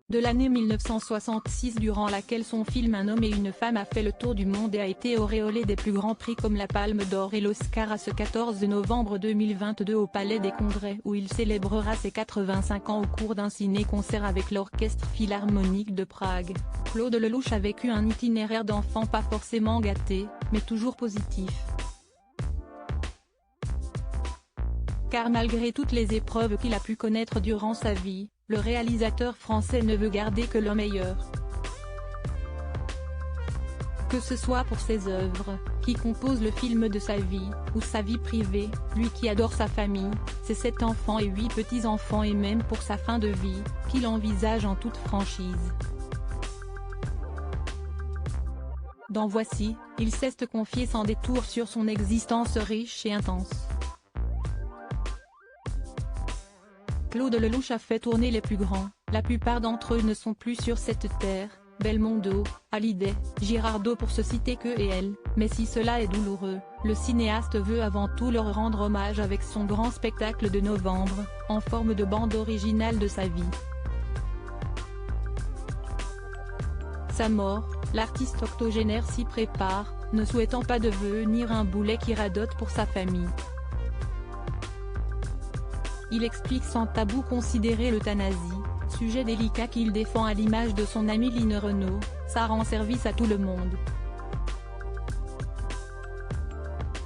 de l'année 1966 durant laquelle son film Un homme et une femme a fait le tour du monde et a été auréolé des plus grands prix comme la Palme d'Or et l'Oscar à ce 14 novembre 2022 au Palais des Congrès où il célébrera ses 85 ans au cours d'un ciné-concert avec l'Orchestre Philharmonique de Prague. Claude Lelouch a vécu un itinéraire d'enfant pas forcément gâté, mais toujours positif. Car malgré toutes les épreuves qu'il a pu connaître durant sa vie, le réalisateur français ne veut garder que le meilleur. Que ce soit pour ses œuvres, qui composent le film de sa vie, ou sa vie privée, lui qui adore sa famille, ses 7 enfants et 8 petits-enfants et même pour sa fin de vie, qu'il envisage en toute franchise. Dans Voici, il sait se confier sans détour sur son existence riche et intense. Claude Lelouch a fait tourner les plus grands, la plupart d'entre eux ne sont plus sur cette terre, Belmondo, Hallyday, Girardot pour se citer qu'eux et elles, mais si cela est douloureux, le cinéaste veut avant tout leur rendre hommage avec son grand spectacle de novembre, en forme de bande originale de sa vie. Sa mort, l'artiste octogénaire s'y prépare, ne souhaitant pas devenir un boulet qui radote pour sa famille. Il explique sans tabou considérer l'euthanasie, sujet délicat qu'il défend à l'image de son ami Line Renaud, ça rend service à tout le monde.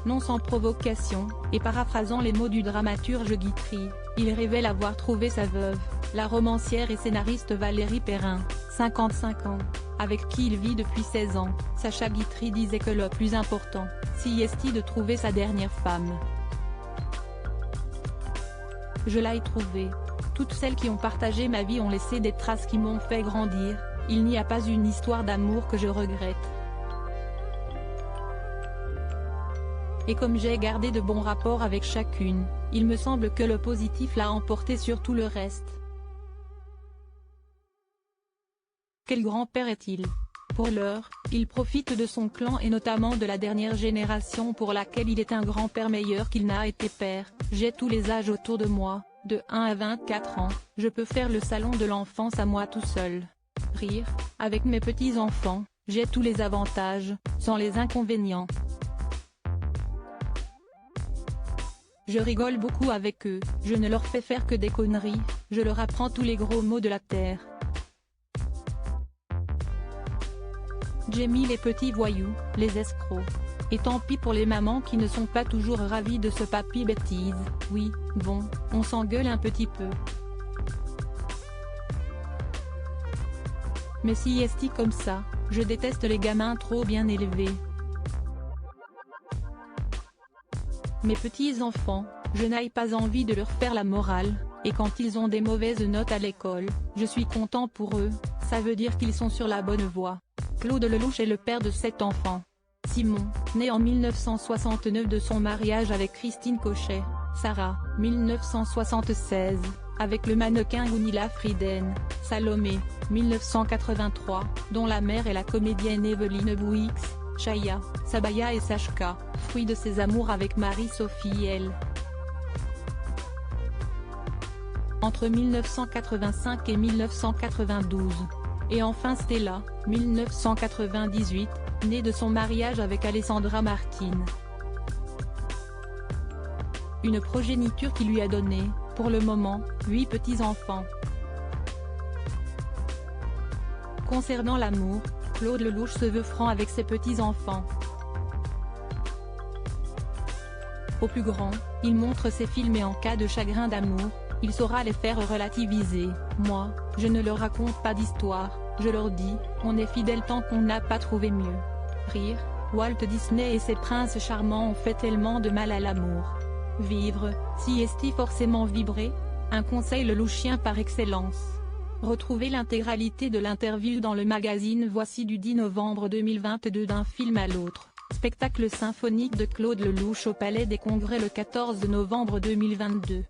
Non sans provocation, et paraphrasant les mots du dramaturge Guitry, il révèle avoir trouvé sa veuve, la romancière et scénariste Valérie Perrin, 55 ans, avec qui il vit depuis 16 ans. Sacha Guitry disait que le plus important, c'est de trouver sa dernière femme. Je l'ai trouvée. Toutes celles qui ont partagé ma vie ont laissé des traces qui m'ont fait grandir, il n'y a pas une histoire d'amour que je regrette. Et comme j'ai gardé de bons rapports avec chacune, il me semble que le positif l'a emporté sur tout le reste. Quel grand-père est-il ? Pour l'heure, il profite de son clan et notamment de la dernière génération pour laquelle il est un grand-père meilleur qu'il n'a été père. J'ai tous les âges autour de moi, de 1 à 24 ans, je peux faire le salon de l'enfance à moi tout seul. Rire, avec mes petits-enfants, j'ai tous les avantages, sans les inconvénients. Je rigole beaucoup avec eux, je ne leur fais faire que des conneries, je leur apprends tous les gros mots de la terre. J'ai mis les petits voyous, les escrocs. Et tant pis pour les mamans qui ne sont pas toujours ravies de ce papy bêtise, oui, bon, on s'engueule un petit peu. Mais si est comme ça, je déteste les gamins trop bien élevés. Mes petits-enfants, je n'ai pas envie de leur faire la morale, et quand ils ont des mauvaises notes à l'école, je suis content pour eux, ça veut dire qu'ils sont sur la bonne voie. Claude Lelouch est le père de 7 enfants. Simon, né en 1969 de son mariage avec Christine Cochet, Sarah, 1976, avec le mannequin Gunilla Frieden, Salomé, 1983, dont la mère est la comédienne Evelyne Bouix, Chaya, Sabaya et Sachka, fruit de ses amours avec Marie-Sophie L. Entre 1985 et 1992. Et enfin Stella, 1998, née de son mariage avec Alessandra Martin. Une progéniture qui lui a donné, pour le moment, 8 petits-enfants. Concernant l'amour, Claude Lelouch se veut franc avec ses petits-enfants. Au plus grand, il montre ses films et en cas de chagrin d'amour, il saura les faire relativiser. Moi, je ne leur raconte pas d'histoire, je leur dis, on est fidèle tant qu'on n'a pas trouvé mieux. Rire, Walt Disney et ses princes charmants ont fait tellement de mal à l'amour. Vivre, si est-il forcément vibrer ? Un conseil lelouchien par excellence. Retrouvez l'intégralité de l'interview dans le magazine Voici du 10 novembre 2022 d'un film à l'autre. Spectacle symphonique de Claude Lelouch au Palais des Congrès le 14 novembre 2022.